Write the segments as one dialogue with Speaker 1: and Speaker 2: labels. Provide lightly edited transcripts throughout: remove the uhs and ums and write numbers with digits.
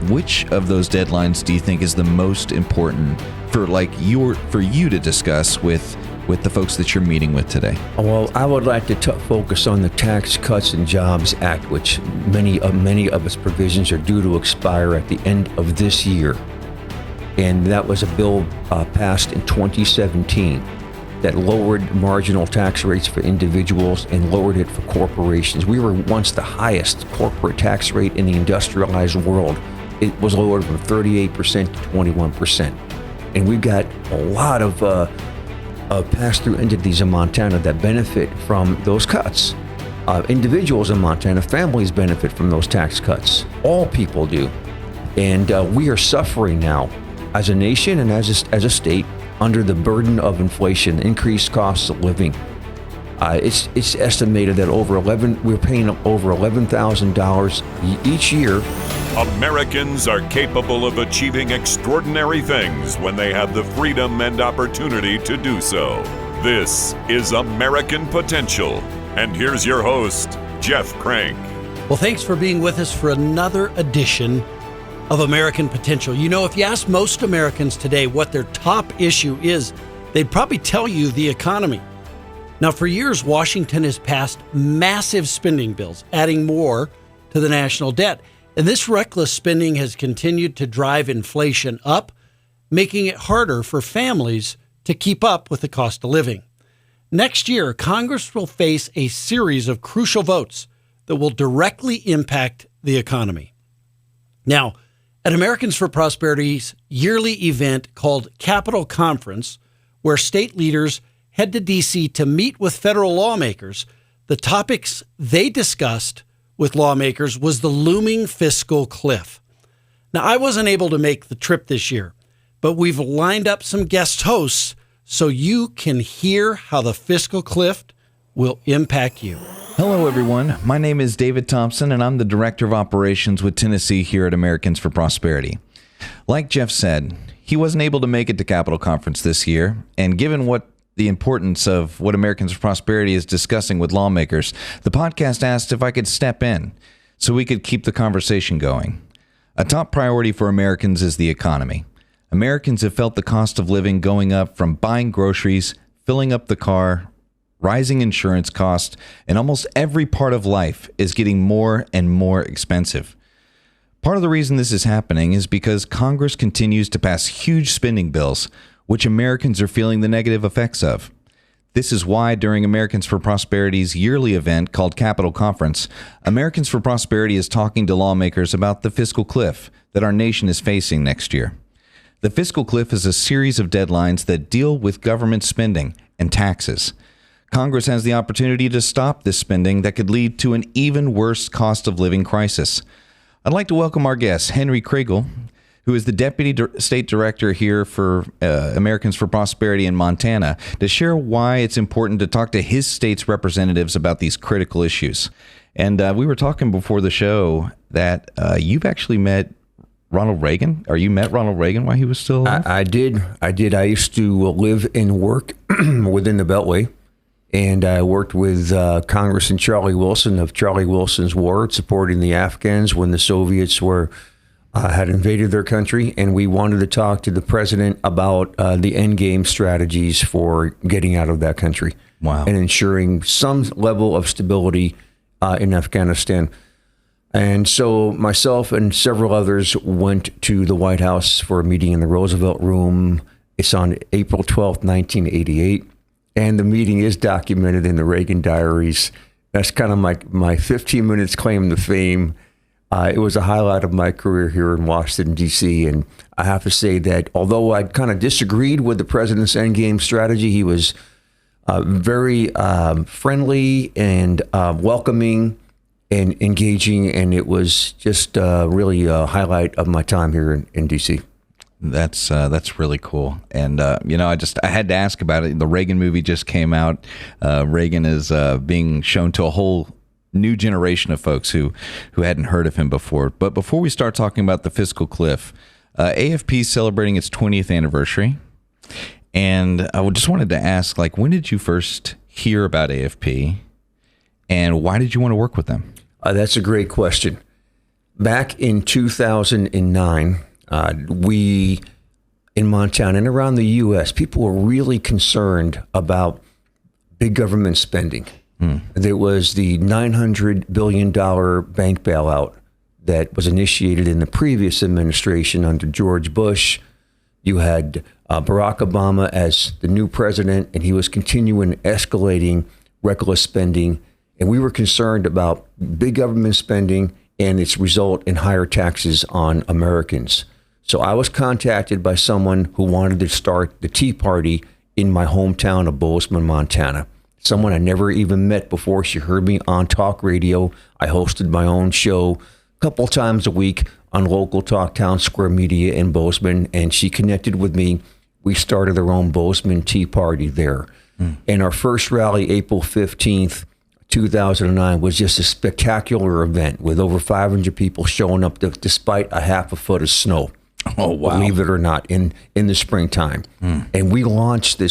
Speaker 1: which of those deadlines do you think is the most important for you to discuss with the folks that you're meeting with today?
Speaker 2: Well, I would like to focus on the Tax Cuts and Jobs Act, which many of its provisions are due to expire at the end of this year. And that was a bill passed in 2017 that lowered marginal tax rates for individuals and lowered it for corporations. We were once the highest corporate tax rate in the industrialized world. It was lowered from 38% to 21%. And we've got a lot of pass-through entities in Montana that benefit from those cuts. Individuals in Montana, families benefit from those tax cuts. All people do. And we are suffering now as a nation and as a state under the burden of inflation, increased costs of living. It's estimated that we're paying over $11,000 each year.
Speaker 3: Americans are capable of achieving extraordinary things when they have the freedom and opportunity to do so. This is American Potential. And here's your host, Jeff Crank.
Speaker 4: Well, thanks for being with us for another edition of American Potential. You know, if you ask most Americans today what their top issue is, they'd probably tell you the economy. Now, for years, Washington has passed massive spending bills, adding more to the national debt. And this reckless spending has continued to drive inflation up, making it harder for families to keep up with the cost of living. Next year, Congress will face a series of crucial votes that will directly impact the economy. Now, at Americans for Prosperity's yearly event called Capitol Conference, where state leaders head to D.C. to meet with federal lawmakers, the topics they discussed with lawmakers was the looming fiscal cliff. Now, I wasn't able to make the trip this year, but we've lined up some guest hosts so you can hear how the fiscal cliff will impact you.
Speaker 1: Hello, everyone. My name is David Thompson, and I'm the Director of Operations with Tennessee here at Americans for Prosperity. Like Jeff said, he wasn't able to make it to Capitol Conference this year, and given the importance of what Americans for Prosperity is discussing with lawmakers, the podcast asked if I could step in so we could keep the conversation going. A top priority for Americans is the economy. Americans have felt the cost of living going up from buying groceries, filling up the car, rising insurance costs, and almost every part of life is getting more and more expensive. Part of the reason this is happening is because Congress continues to pass huge spending bills, which Americans are feeling the negative effects of. This is why during Americans for Prosperity's yearly event called Capitol Conference, Americans for Prosperity is talking to lawmakers about the fiscal cliff that our nation is facing next year. The fiscal cliff is a series of deadlines that deal with government spending and taxes. Congress has the opportunity to stop this spending that could lead to an even worse cost of living crisis. I'd like to welcome our guest, Henry Kriegel, who is the Deputy State Director here for Americans for Prosperity in Montana, to share why it's important to talk to his state's representatives about these critical issues. And we were talking before the show that you've actually met Ronald Reagan. Or you met Ronald Reagan while he was still alive?
Speaker 2: I did. I used to live and work within the Beltway. And I worked with Congressman Charlie Wilson of Charlie Wilson's War, supporting the Afghans when the Soviets had invaded their country. And we wanted to talk to the president about the endgame strategies for getting out of that country.
Speaker 1: Wow.
Speaker 2: And ensuring some level of stability in Afghanistan. And so myself and several others went to the White House for a meeting in the Roosevelt Room. It's on April 12th, 1988. And the meeting is documented in the Reagan diaries. That's kind of my 15 minutes claim to fame. It was a highlight of my career here in Washington, D.C. And I have to say that although I kind of disagreed with the president's endgame strategy, he was very friendly and welcoming and engaging. And it was just really a highlight of my time here in D.C.
Speaker 1: That's really cool. And, I had to ask about it. The Reagan movie just came out. Reagan is being shown to a whole new generation of folks who hadn't heard of him before. But before we start talking about the fiscal cliff, AFP is celebrating its 20th anniversary. And I just wanted to ask, when did you first hear about AFP? And why did you want to work with them?
Speaker 2: That's a great question. back in 2009, we in Montana and around the U.S., people were really concerned about big government spending. There was the $900 billion bank bailout that was initiated in the previous administration under George Bush. You had Barack Obama as the new president, and he was continuing escalating reckless spending. And we were concerned about big government spending and its result in higher taxes on Americans. So I was contacted by someone who wanted to start the Tea Party in my hometown of Bozeman, Montana. Someone I never even met before. She heard me on talk radio. I hosted my own show a couple times a week on local talk town square media in Bozeman, and she connected with me. We started our own Bozeman Tea Party there. And our first rally, April 15th, 2009, was just a spectacular event with over 500 people showing up despite a half a foot of snow.
Speaker 1: Oh, wow.
Speaker 2: Believe it or not, in the springtime. And we launched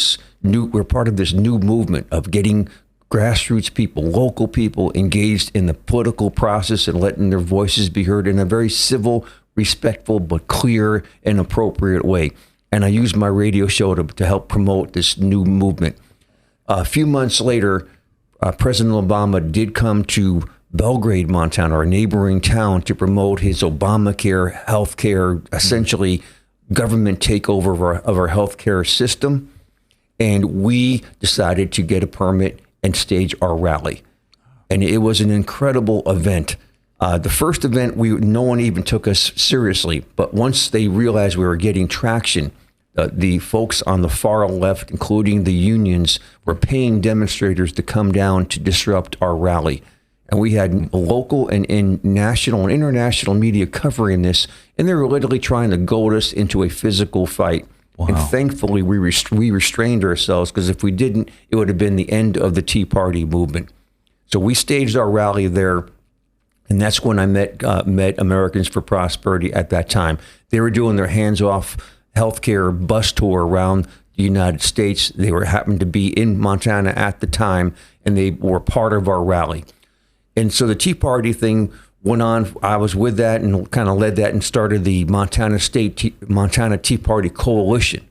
Speaker 2: we're part of this new movement of getting grassroots people, local people engaged in the political process and letting their voices be heard in a very civil, respectful, but clear and appropriate way. And I used my radio show to help promote this new movement. A few months later, President Obama did come to Belgrade, Montana, our neighboring town, to promote his Obamacare healthcare, essentially government takeover of our healthcare system. And we decided to get a permit and stage our rally. And it was an incredible event. The first event, no one even took us seriously. But once they realized we were getting traction, the folks on the far left, including the unions, were paying demonstrators to come down to disrupt our rally. And we had local and national and international media covering this, and they were literally trying to goad us into a physical fight. Wow. And thankfully, we restrained ourselves, because if we didn't, it would have been the end of the Tea Party movement. So we staged our rally there, and that's when I met Americans for Prosperity at that time. They were doing their hands-off healthcare bus tour around the United States. They happened to be in Montana at the time, and they were part of our rally. And so the Tea Party thing went on. I was with that and kind of led that and started the Montana Tea Party Coalition.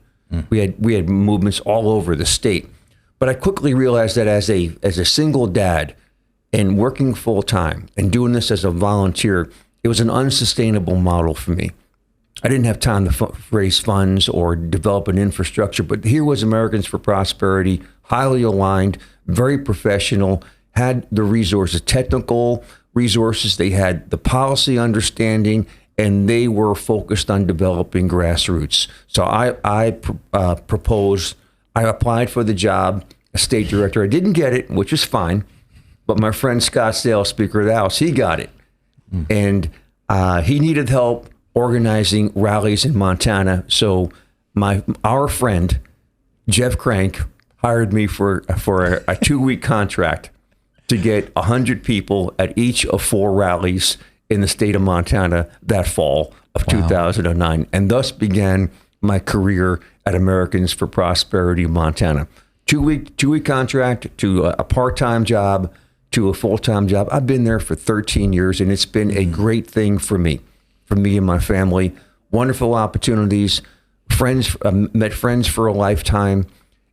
Speaker 2: We had movements all over the state. But I quickly realized that as a single dad and working full time and doing this as a volunteer, it was an unsustainable model for me. I didn't have time to raise funds or develop an infrastructure, but here was Americans for Prosperity, highly aligned, very professional, had the resources, technical resources, they had the policy understanding, and they were focused on developing grassroots. So I proposed, I applied for the job as state director. I didn't get it, which is fine, but my friend Scott Sale, Speaker of the House, he got it. And he needed help organizing rallies in Montana. So our friend, Jeff Crank, hired me for a 2-week contract to get 100 people at each of 4 rallies in the state of Montana that fall of 2009. And thus began my career at Americans for Prosperity Montana. 2-week contract to a part-time job to a full-time job. I've been there for 13 years, and it's been a great thing for me and my family. Wonderful opportunities, friends, met friends for a lifetime.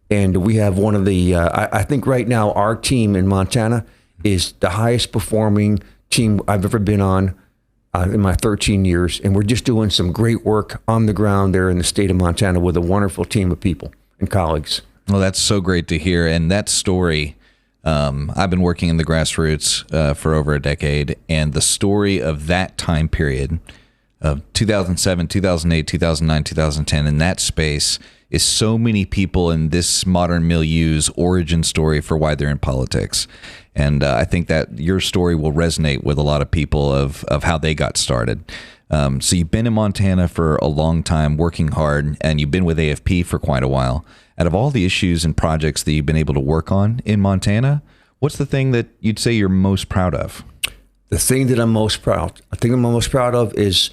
Speaker 2: And we have one of the, I think right now our team in Montana is the highest performing team I've ever been on in my 13 years. And we're just doing some great work on the ground there in the state of Montana with a wonderful team of people and colleagues.
Speaker 1: Well, that's so great to hear. And that story, I've been working in the grassroots for over a decade. And the story of that time period of 2007, 2008, 2009, 2010, in that space is so many people in this modern milieu's origin story for why they're in politics. And I think that your story will resonate with a lot of people of how they got started. So you've been in Montana for a long time, working hard, and you've been with AFP for quite a while. Out of all the issues and projects that you've been able to work on in Montana, what's the thing that you'd say you're most proud of?
Speaker 2: The thing that I'm most proud of is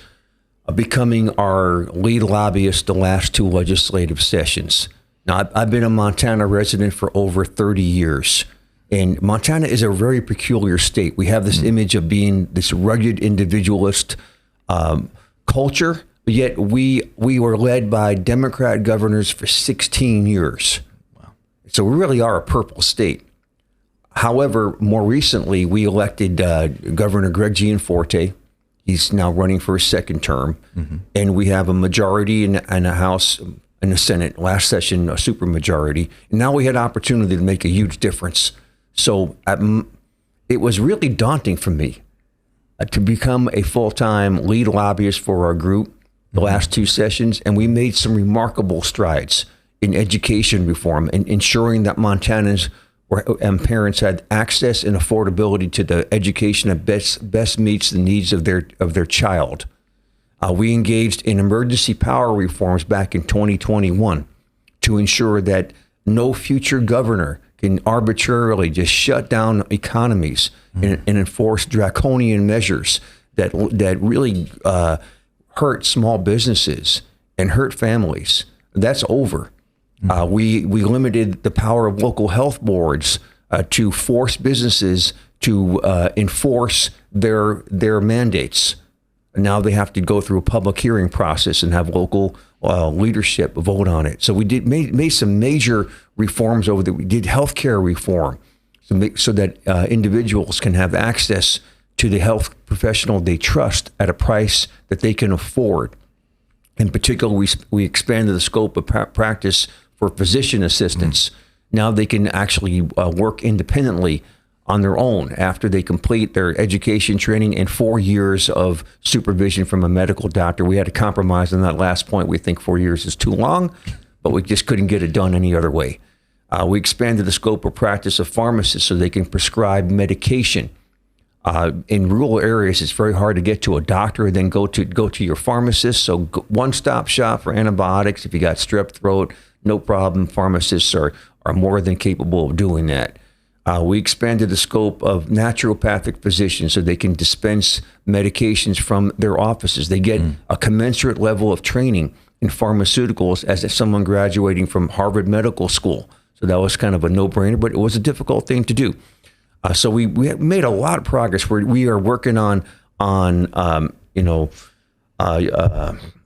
Speaker 2: becoming our lead lobbyist the last 2 legislative sessions. Now, I've been a Montana resident for over 30 years. And Montana is a very peculiar state. We have this image of being this rugged individualist culture, but yet we were led by Democrat governors for 16 years. Wow. So we really are a purple state. However, more recently, we elected Governor Greg Gianforte. He's now running for his second term. And we have a majority in the House and the Senate. Last session, a supermajority. And now we had opportunity to make a huge difference. So it was really daunting for me to become a full-time lead lobbyist for our group the last two sessions. And we made some remarkable strides in education reform and ensuring that Montanans and parents had access and affordability to the education that best meets the needs of their child. We engaged in emergency power reforms back in 2021 to ensure that no future governor can arbitrarily just shut down economies and enforce draconian measures that really hurt small businesses and hurt families. That's over. We limited the power of local health boards to force businesses to enforce their mandates. Now they have to go through a public hearing process and have local leadership vote on it. So we made some major reforms over there. We did healthcare reform so that individuals can have access to the health professional they trust at a price that they can afford. In particular, we expanded the scope of practice for physician assistants. Now they can actually work independently on their own after they complete their education training and 4 years of supervision from a medical doctor. We had to compromise on that last point. We think 4 years is too long, but we just couldn't get it done any other way. We expanded the scope of practice of pharmacists so they can prescribe medication. In rural areas, it's very hard to get to a doctor and then go to your pharmacist. So one-stop shop for antibiotics. If you got strep throat, no problem. Pharmacists are more than capable of doing that. We expanded the scope of naturopathic physicians so they can dispense medications from their offices. They get a commensurate level of training in pharmaceuticals as someone graduating from Harvard Medical School. So that was kind of a no-brainer, but it was a difficult thing to do. So we made a lot of progress. We are working on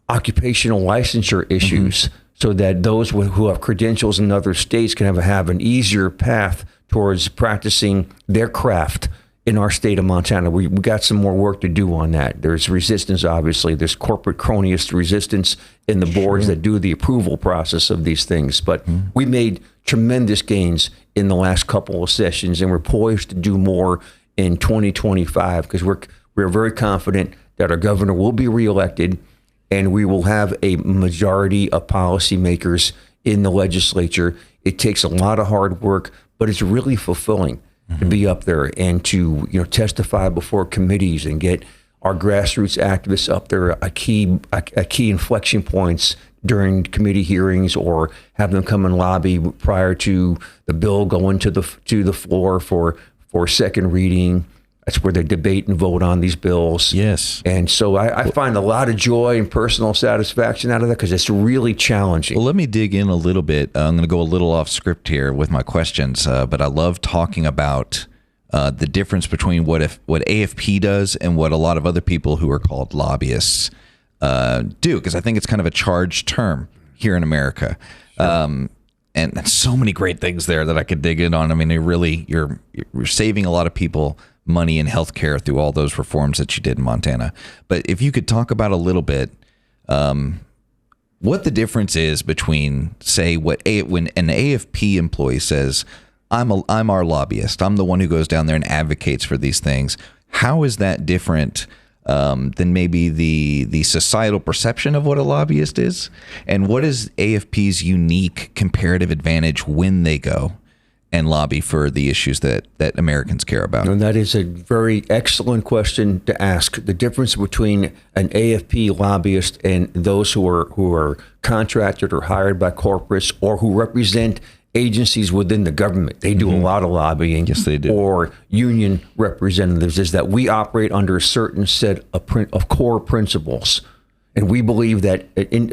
Speaker 2: occupational licensure issues so that those who have credentials in other states can have an easier path towards practicing their craft in our state of Montana. We got some more work to do on that. There's resistance, obviously. There's corporate cronyist resistance in the boards that do the approval process of these things. But we made tremendous gains in the last couple of sessions, and we're poised to do more in 2025 because we're very confident that our governor will be reelected and we will have a majority of policymakers in the legislature. It takes a lot of hard work, but it's really fulfilling to be up there and to testify before committees and get our grassroots activists up there at key inflection points during committee hearings, or have them come and lobby prior to the bill going to the floor for second reading. That's where they debate and vote on these bills.
Speaker 1: Yes.
Speaker 2: And so I find a lot of joy and personal satisfaction out of that because it's really challenging.
Speaker 1: Well, let me dig in a little bit. I'm going to go a little off script here with my questions, but I love talking about the difference between what AFP does and what a lot of other people who are called lobbyists do, because I think it's kind of a charged term here in America. Sure. And so many great things there that I could dig in on. I mean, you're saving a lot of people money in healthcare through all those reforms that you did in Montana. But if you could talk about a little bit what the difference is between, say, when an AFP employee says, I'm our lobbyist, I'm the one who goes down there and advocates for these things. How is that different than maybe the societal perception of what a lobbyist is? And what is AFP's unique comparative advantage when they go and lobby for the issues that Americans care about?
Speaker 2: And that is a very excellent question to ask. The difference between an AFP lobbyist and those who are contracted or hired by corporates or who represent agencies within the government. They do a lot of lobbying.
Speaker 1: Yes, they do.
Speaker 2: Or union representatives, is that we operate under a certain set of core principles. And we believe that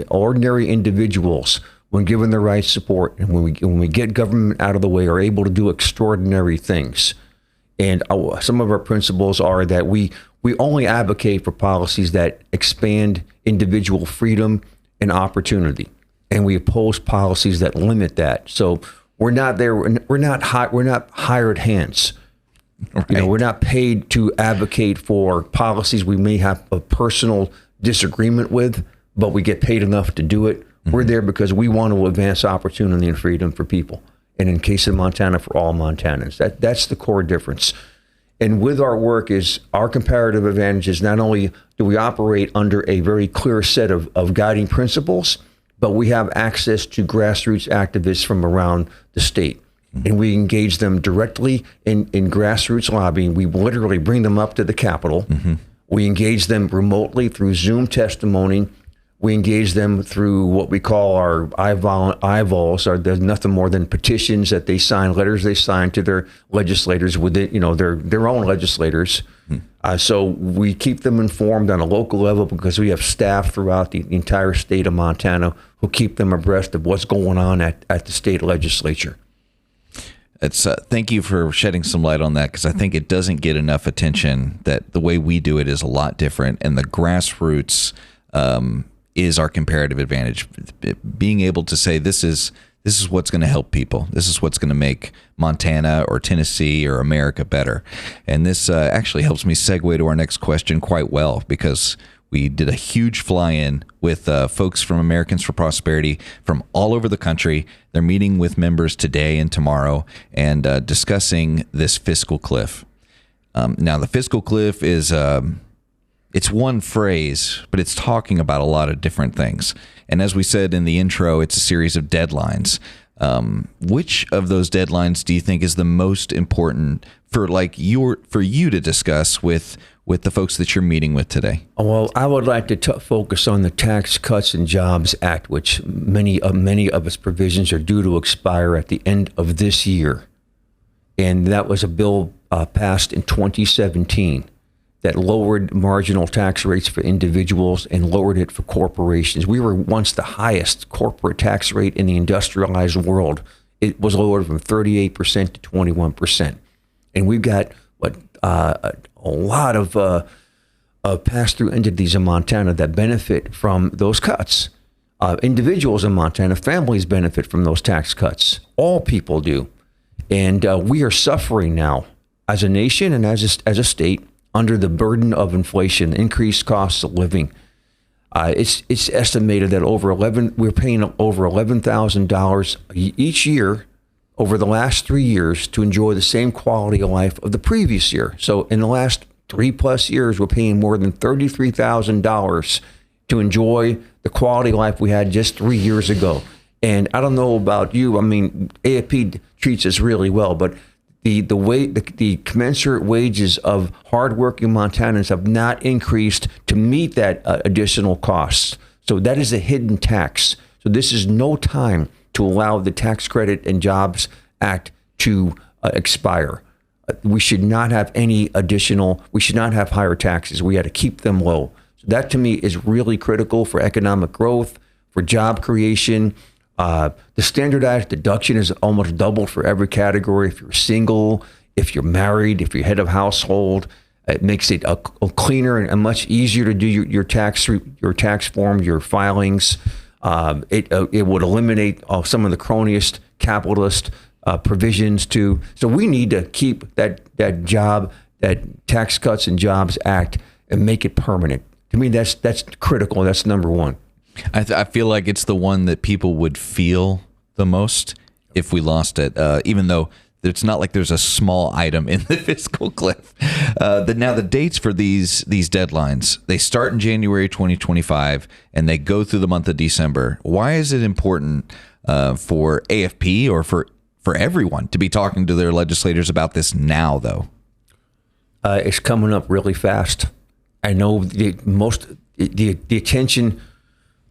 Speaker 2: ordinary individuals when given the right support, and when we get government out of the way, are able to do extraordinary things. And some of our principles are that we only advocate for policies that expand individual freedom and opportunity, and we oppose policies that limit that. So we're not there. We're not hired hands. Right. We're not paid to advocate for policies we may have a personal disagreement with, but we get paid enough to do it. Mm-hmm. We're there because we want to advance opportunity and freedom for people. And in case of Montana, for all Montanans. That's the core difference. And with our work is our comparative advantages. Not only do we operate under a very clear set of guiding principles, but we have access to grassroots activists from around the state. And we engage them directly in grassroots lobbying. We literally bring them up to the Capitol. Mm-hmm. We engage them remotely through Zoom testimony. We engage them through what we call our IVOLs, or there's nothing more than petitions that they sign, letters they sign to their legislators within, their own legislators. So we keep them informed on a local level because we have staff throughout the entire state of Montana who keep them abreast of what's going on at the state legislature.
Speaker 1: Thank you for shedding some light on that, because I think it doesn't get enough attention that the way we do it is a lot different, and the grassroots is our comparative advantage. Being able to say this is what's going to help people. This is what's going to make Montana or Tennessee or America better. And this actually helps me segue to our next question quite well, because we did a huge fly-in with folks from Americans for Prosperity from all over the country. They're meeting with members today and tomorrow and discussing this fiscal cliff. Now, the fiscal cliff is it's one phrase, but it's talking about a lot of different things. And as we said in the intro, it's a series of deadlines. Which of those deadlines do you think is the most important for you to discuss with the folks that you're meeting with today?
Speaker 2: Well, I would like to focus on the Tax Cuts and Jobs Act, which many of its provisions are due to expire at the end of this year. And that was a bill passed in 2017 that lowered marginal tax rates for individuals and lowered it for corporations. We were once the highest corporate tax rate in the industrialized world. It was lowered from 38% to 21%. And we've got a lot of pass-through entities in Montana that benefit from those cuts. Individuals in Montana, families benefit from those tax cuts. All people do. And we are suffering now as a nation and as a state under the burden of inflation, increased costs of living. It's estimated that we're paying over $11,000 each year over the last 3 years to enjoy the same quality of life of the previous year. So in the last 3+ years, we're paying more than $33,000 to enjoy the quality of life we had just 3 years ago. And I don't know about you. I mean, AFP treats us really well, but the commensurate wages of hardworking Montanans have not increased to meet that additional costs. So that is a hidden tax. So this is no time to allow the Tax Credit and Jobs Act to expire. We should not have we should not have higher taxes. We had to keep them low. So that to me is really critical for economic growth, for job creation. The standardized deduction is almost doubled for every category. If you're single, if you're married, if you're head of household, it makes it a cleaner and much easier to do your tax form, your filings. It would eliminate some of the cronyist capitalist provisions too. So we need to keep that Tax Cuts and Jobs Act and make it permanent. To me, that's critical. That's number one.
Speaker 1: I feel like it's the one that people would feel the most if we lost it, even though it's not like there's a small item in the fiscal cliff. Now, the dates for these deadlines, they start in January 2025, and they go through the month of December. Why is it important for AFP or for everyone to be talking to their legislators about this now, though?
Speaker 2: It's coming up really fast. I know the attention...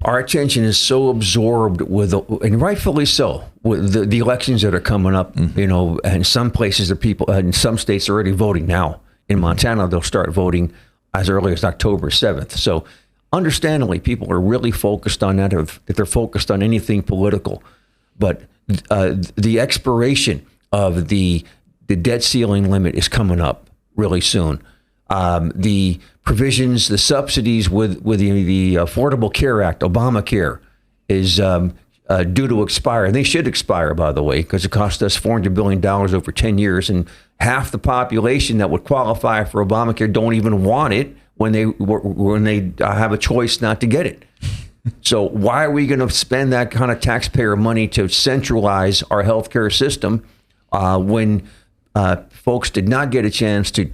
Speaker 2: Our attention is so absorbed with, and rightfully so, with the elections that are coming up. Mm-hmm. And some places, in some states are already voting now. In Montana, they'll start voting as early as October 7th. So understandably, people are really focused on that, if they're focused on anything political. But the expiration of the debt ceiling limit is coming up really soon. The provisions, the subsidies with the Affordable Care Act, Obamacare, is due to expire. And they should expire, by the way, because it cost us $400 billion over 10 years. And half the population that would qualify for Obamacare don't even want it when they have a choice not to get it. So why are we going to spend that kind of taxpayer money to centralize our healthcare system when folks did not get a chance to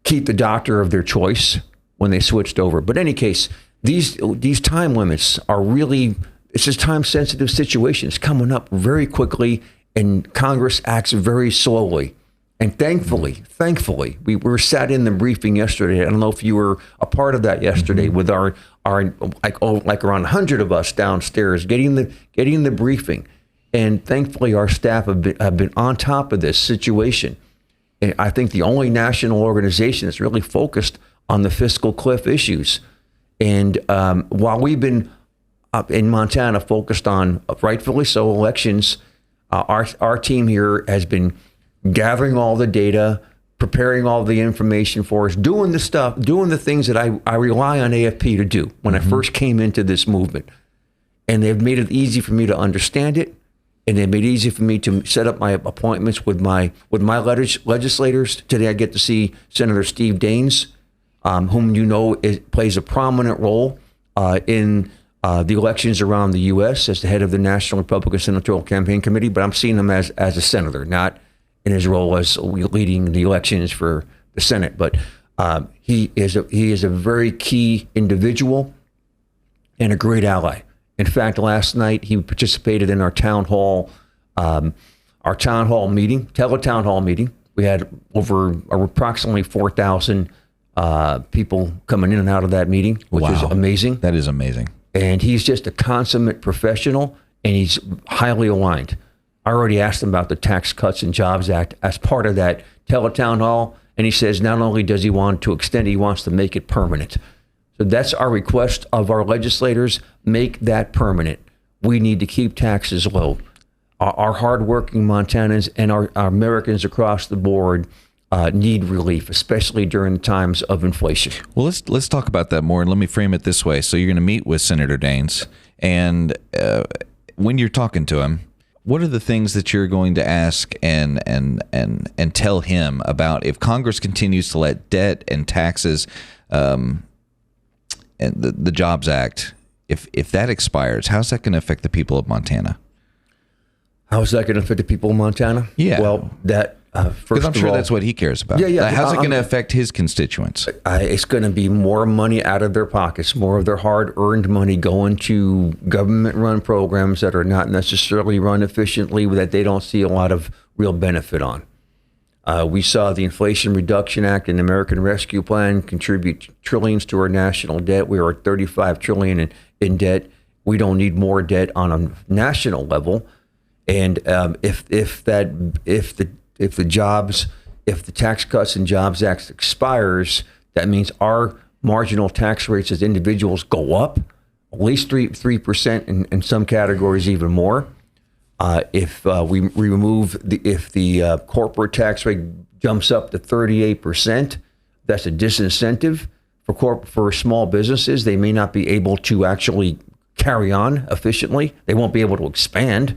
Speaker 2: keep the doctor of their choice when they switched over? But in any case, these time limits are really, it's a time sensitive situation. It's coming up very quickly, and Congress acts very slowly. And thankfully, we were sat in the briefing yesterday. I don't know if you were a part of that yesterday, with our like around 100 of us downstairs getting the briefing. And thankfully, our staff have been on top of this situation. And I think the only national organization that's really focused on the fiscal cliff issues. And while we've been up in Montana focused on, rightfully so, elections, our team here has been gathering all the data, preparing all the information for us, doing the things that I rely on AFP to do when I first came into this movement. And they've made it easy for me to understand it, and they've made it easy for me to set up my appointments with my legislators. Today I get to see Senator Steve Daines, whom plays a prominent role in the elections around the U.S. as the head of the National Republican Senatorial Campaign Committee, but I'm seeing him as a senator, not in his role as leading the elections for the Senate. But he is a very key individual and a great ally. In fact, last night he participated in our town hall meeting, teletown hall meeting. We had over approximately 4,000 people coming in and out of that meeting, which is amazing.
Speaker 1: That is amazing.
Speaker 2: And he's just a consummate professional, and he's highly aligned. I already asked him about the Tax Cuts and Jobs Act as part of that teletown hall, and he says not only does he want to extend it, he wants to make it permanent. So that's our request of our legislators: make that permanent. We need to keep taxes low. Our hardworking Montanans and our Americans across the board need relief, especially during times of inflation.
Speaker 1: Well, let's talk about that more, and let me frame it this way. So you're going to meet with Senator Daines, and when you're talking to him, what are the things that you're going to ask and tell him about if Congress continues to let debt and taxes and the Jobs Act, if that expires, how's that going to affect the people of Montana?
Speaker 2: How's that going to affect the people of Montana?
Speaker 1: Yeah.
Speaker 2: Well, that
Speaker 1: because I'm sure that's what he cares about.
Speaker 2: Yeah.
Speaker 1: How's it going to affect his constituents?
Speaker 2: It's going to be more money out of their pockets, more of their hard-earned money going to government-run programs that are not necessarily run efficiently, that they don't see a lot of real benefit on. We saw the Inflation Reduction Act and American Rescue Plan contribute trillions to our national debt. We are at $35 trillion in debt. We don't need more debt on a national level. And if the Tax Cuts and Jobs Act expires, that means our marginal tax rates as individuals go up at least 3%, in some categories even more. If we remove if the corporate tax rate jumps up to 38%, that's a disincentive for small businesses. They may not be able to actually carry on efficiently. They won't be able to expand.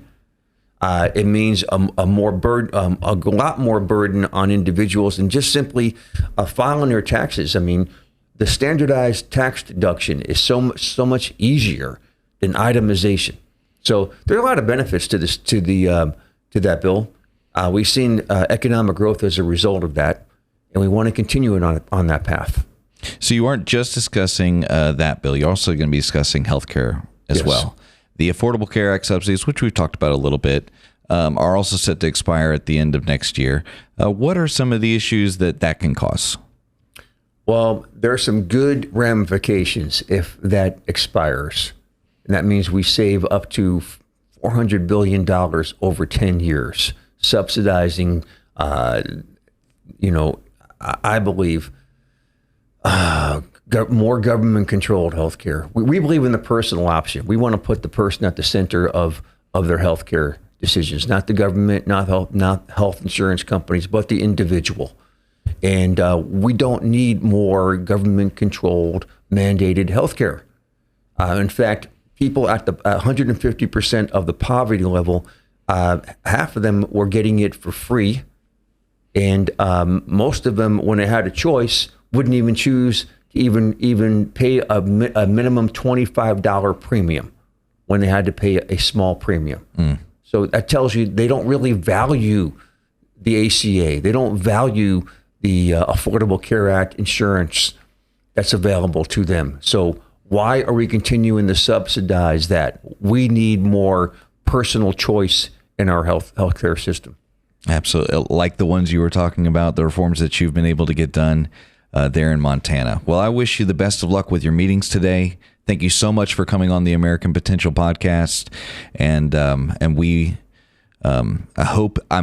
Speaker 2: It means a lot more burden on individuals than just simply filing their taxes. I mean, the standardized tax deduction is so much easier than itemization. So there are a lot of benefits to this to that bill. We've seen economic growth as a result of that, and we want to continue on that path.
Speaker 1: So you aren't just discussing that bill; you're also going to be discussing healthcare as well. The Affordable Care Act subsidies, which we've talked about a little bit, are also set to expire at the end of next year. What are some of the issues that can cause?
Speaker 2: Well, there are some good ramifications if that expires. And that means we save up to $400 billion over 10 years, subsidizing, I believe, more government-controlled healthcare. We believe in the personal option. We want to put the person at the center of their healthcare decisions, not the government, not health insurance companies, but the individual. And we don't need more government-controlled, mandated healthcare. In fact, people at the 150% of the poverty level, half of them were getting it for free, and most of them, when they had a choice, wouldn't even choose to even pay a minimum $25 premium when they had to pay a small premium. So that tells you they don't really value the ACA. They don't value the Affordable Care Act insurance that's available to them. So why are we continuing to subsidize that? We need more personal choice in our healthcare system.
Speaker 1: Absolutely. Like the ones you were talking about, the reforms that you've been able to get done there in Montana. Well, I wish you the best of luck with your meetings today. Thank you so much for coming on the American Potential podcast. And I'm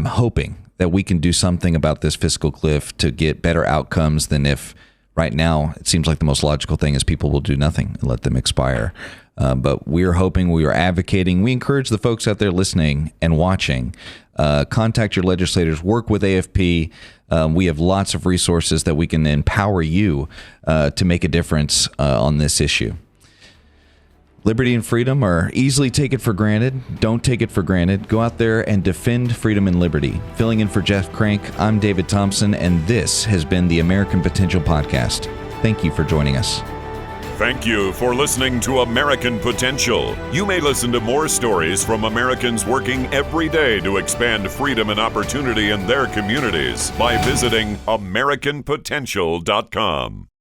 Speaker 1: hoping that we can do something about this fiscal cliff to get better outcomes than if right now it seems like the most logical thing is people will do nothing and let them expire. But we're hoping, we are advocating. We encourage the folks out there listening and watching. Contact your legislators, work with AFP. We have lots of resources that we can empower you to make a difference on this issue. Liberty and freedom are easily taken for granted. Don't take it for granted. Go out there and defend freedom and liberty. Filling in for Jeff Crank, I'm David Thompson, and this has been the American Potential Podcast. Thank you for joining us.
Speaker 3: Thank you for listening to American Potential. You may listen to more stories from Americans working every day to expand freedom and opportunity in their communities by visiting AmericanPotential.com.